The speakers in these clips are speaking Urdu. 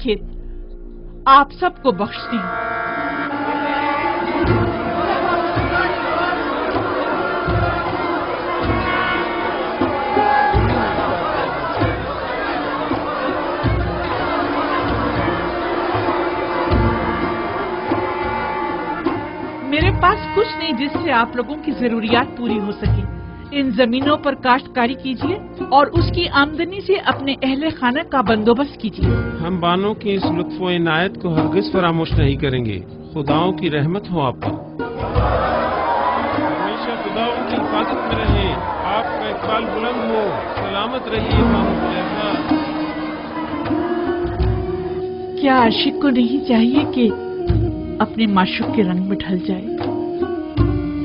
کھیت آپ سب کو بخشتی ہوں۔ میرے پاس کچھ نہیں جس سے آپ لوگوں کی ضروریات پوری ہو سکے۔ ان زمینوں پر کاشتکاری کیجیے اور اس کی آمدنی سے اپنے اہل خانہ کا بندوبست کیجیے۔ ہم بانوں کی اس لطف و عنایت کو ہرگز فراموش نہیں کریں گے۔ خداؤں کی رحمت ہو آپ پر، ہمیشہ خداؤں کی حفاظت میں رہیں، آپ کا اقبال بلند ہو، سلامت رہیے بانو زلیخا۔ کیا عاشق کو نہیں چاہیے کہ اپنے معشوق کے رنگ میں ڈھل جائے؟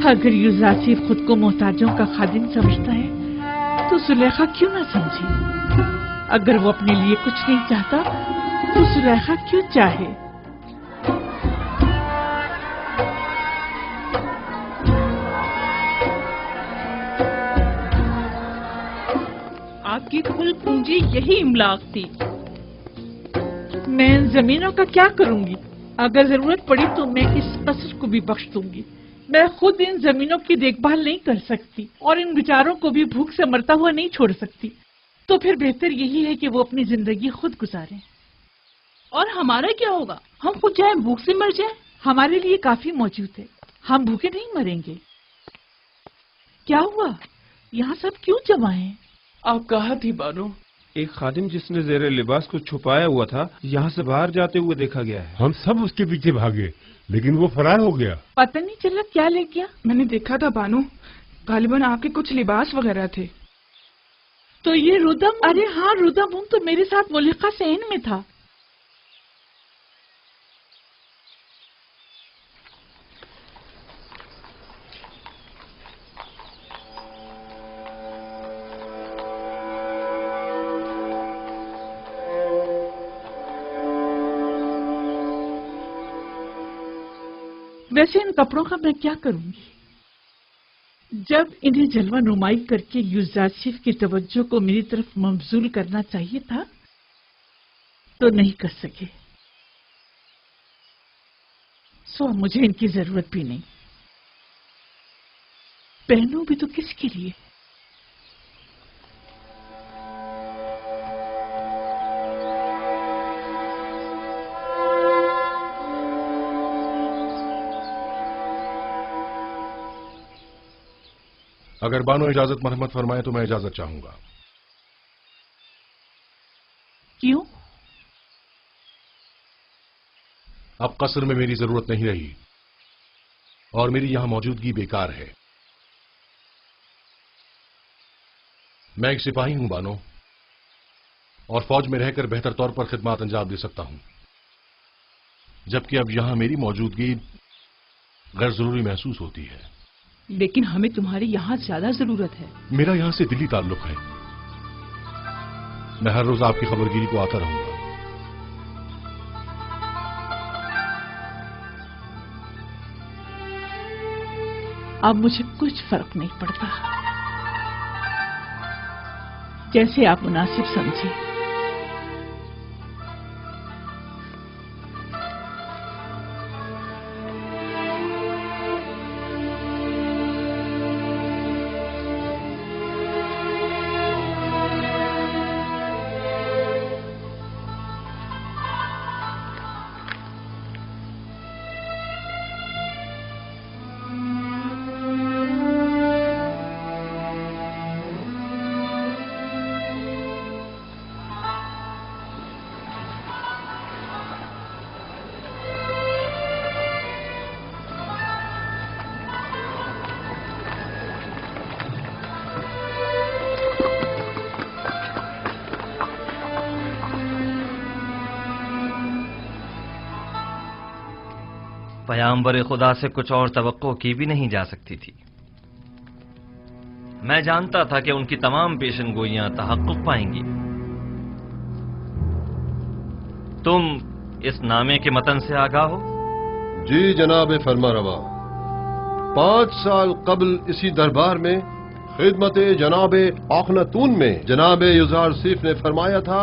اگر یوزاسیف خود کو محتاجوں کا خادم سمجھتا ہے تو زلیخا کیوں نہ سمجھے؟ اگر وہ اپنے لیے کچھ نہیں چاہتا تو زلیخا کیوں چاہے؟ آپ کی کل پونجی یہی املاک تھی۔ میں ان زمینوں کا کیا کروں گی؟ اگر ضرورت پڑی تو میں اس قصر کو بھی بخش دوں گی۔ میں خود ان زمینوں کی دیکھ بھال نہیں کر سکتی اور ان بیچاروں کو بھی بھوک سے مرتا ہوا نہیں چھوڑ سکتی، تو پھر بہتر یہی ہے کہ وہ اپنی زندگی خود گزاریں۔ اور ہمارا کیا ہوگا؟ ہم خود چاہے بھوک سے مر جائیں؟ ہمارے لیے کافی موجود ہے، ہم بھوکے نہیں مریں گے۔ کیا ہوا؟ یہاں سب کیوں جمع ہیں؟ آپ کہا تھی بانو، ایک خادم جس نے زیر لباس کو چھپایا ہوا تھا یہاں سے باہر جاتے ہوئے دیکھا گیا ہے۔ ہم سب اس کے پیچھے بھاگے لیکن وہ فرار ہو گیا۔ پتہ نہیں چلا کیا لے گیا۔ میں نے دیکھا تھا بانو، غالباً آپ کے کچھ لباس وغیرہ تھے۔ تو یہ رودم، ارے ہاں رودم تو میرے ساتھ ملحقہ صحن میں تھا۔ ویسے ان کپڑوں کا میں کیا کروں گی؟ جب انہیں جلوہ نمائی کر کے یوزاسیف کی توجہ کو میری طرف مبذول کرنا چاہیے تھا تو نہیں کر سکے، سو مجھے ان کی ضرورت بھی نہیں۔ پہنوں بھی تو کس کے لیے؟ اگر بانو اجازت مرحمت فرمائے تو میں اجازت چاہوں گا۔ کیوں؟ اب قصر میں میری ضرورت نہیں رہی اور میری یہاں موجودگی بیکار ہے۔ میں ایک سپاہی ہوں بانو، اور فوج میں رہ کر بہتر طور پر خدمات انجام دے سکتا ہوں، جبکہ اب یہاں میری موجودگی غیر ضروری محسوس ہوتی ہے۔ لیکن ہمیں تمہاری یہاں زیادہ ضرورت ہے۔ میرا یہاں سے دلی تعلق ہے، میں ہر روز آپ کی خبرگیری کو آتا رہوں گا۔ اب مجھے کچھ فرق نہیں پڑتا، جیسے آپ مناسب سمجھیں۔ پیامبر خدا سے کچھ اور توقع کی بھی نہیں جا سکتی تھی۔ میں جانتا تھا کہ ان کی تمام پیشن گوئیاں تحقق پائیں گی۔ تم اس نامے کے متن سے آگاہ ہو؟ جی جناب فرما روا، 5 سال قبل اسی دربار میں خدمت جناب آخناتون میں جناب یوزاسیف نے فرمایا تھا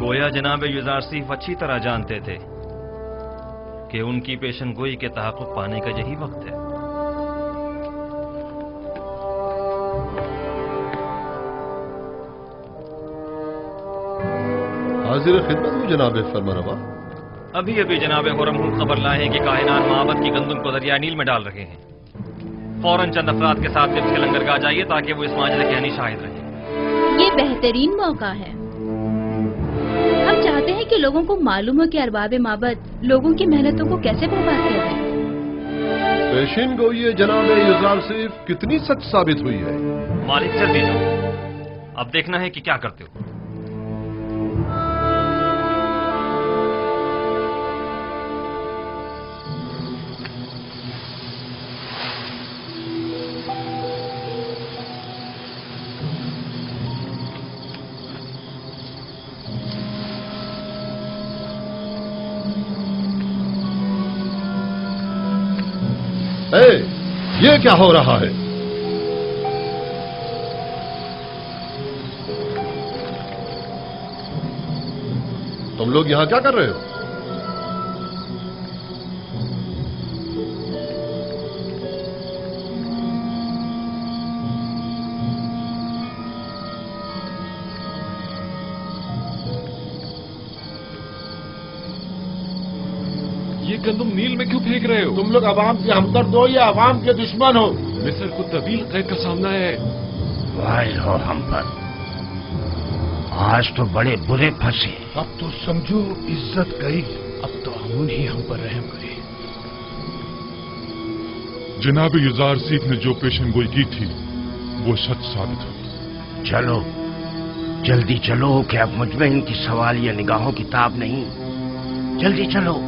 گویا جناب یوزارسیف اچھی طرح جانتے تھے کہ ان کی پیشن گوئی کے تحقق پانے کا یہی وقت ہے۔ حاضر خدمت ہوں جناب فرمانروا۔ ابھی ابھی جناب خرم خبر لائے ہیں کہ کاہنان معبد کی گندم کو دریائے نیل میں ڈال رہے ہیں۔ فوراً چند افراد کے ساتھ طب کے لنگرگاہ جائیے تاکہ وہ اس معجزے کے عینی شاہد رہیں۔ یہ بہترین موقع ہے۔ ہم چاہتے ہیں کہ لوگوں کو معلوم ہو کہ ارباب معبد لوگوں کی محنتوں کو کیسے برباد کر رہے ہیں۔ پیشین گوئی جناب یوزارسیف کتنی سچ ثابت ہوئی ہے؟ مالک جلدی جاؤ، اب دیکھنا ہے کہ کیا کرتے ہو۔ یہ کیا ہو رہا ہے؟ تم لوگ یہاں کیا کر رہے ہو؟ یہ گندم نیل میں کیوں پھینک رہے ہو؟ تم لوگ عوام کے ہمدرد ہو یا عوام کے دشمن ہو؟ مصر کو طویل قید کا سامنا ہے۔ وائل ہو ہم پر، آج تو بڑے برے پھنسے۔ اب تو سمجھو عزت گئی، اب تو امون ہی ہم پر رحم کرے۔ جناب یوزارسیف نے جو پیشن گوئی کی تھی وہ سچ ثابت ہوئی۔ چلو جلدی چلو کہ اب مجھ میں ان کی سوال یا نگاہوں کی تاب نہیں، جلدی چلو۔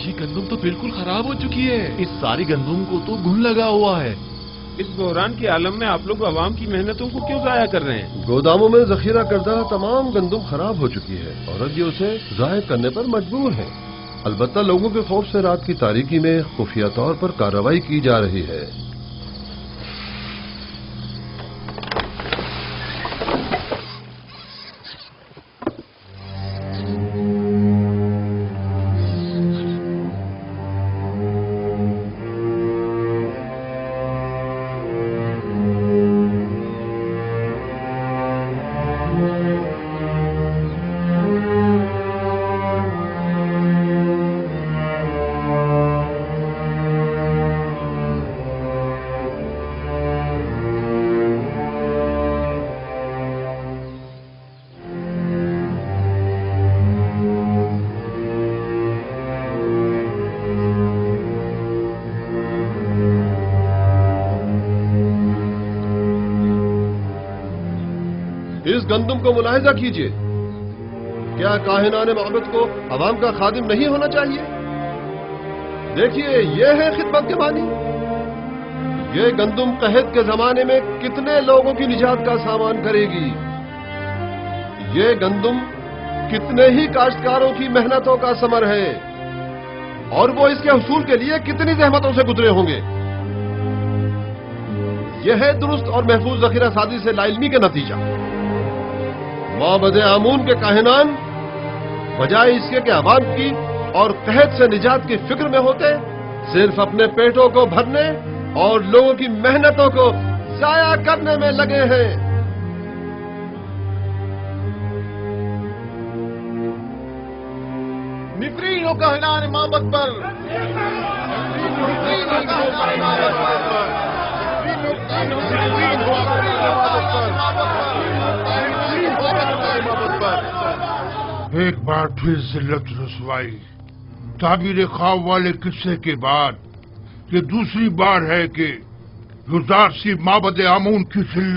یہ گندم تو بالکل خراب ہو چکی ہے۔ اس ساری گندم کو تو گھن لگا ہوا ہے۔ اس بحران کے عالم میں آپ لوگ عوام کی محنتوں کو کیوں ضائع کر رہے ہیں؟ گوداموں میں ذخیرہ کردہ تمام گندم خراب ہو چکی ہے اور اب یہ اسے ضائع کرنے پر مجبور ہیں۔ البتہ لوگوں کے خوف سے رات کی تاریکی میں خفیہ طور پر کارروائی کی جا رہی ہے۔ اس گندم کو ملاحظہ کیجئے، کیا کاہنان معبد کو عوام کا خادم نہیں ہونا چاہیے؟ دیکھیے یہ ہے خدمت کے معنی۔ یہ گندم قحط کے زمانے میں کتنے لوگوں کی نجات کا سامان کرے گی؟ یہ گندم کتنے ہی کاشتکاروں کی محنتوں کا ثمر ہے اور وہ اس کے حصول کے لیے کتنی زحمتوں سے گزرے ہوں گے۔ یہ ہے درست اور محفوظ ذخیرہ سازی سے لا علمی کا نتیجہ۔ معبد آمون کے کاہنان بجائے اس کے کہ عوام کی اور قحط سے نجات کی فکر میں ہوتے، صرف اپنے پیٹوں کو بھرنے اور لوگوں کی محنتوں کو ضائع کرنے میں لگے ہیں۔ نفرین ہو کاہنان معبد پر، ایک بار پھر ذلت رسوائی، تعبیر خواب والے قصے کے بعد یہ دوسری بار ہے کہ یوزارسیف معبد آمون کی ذلت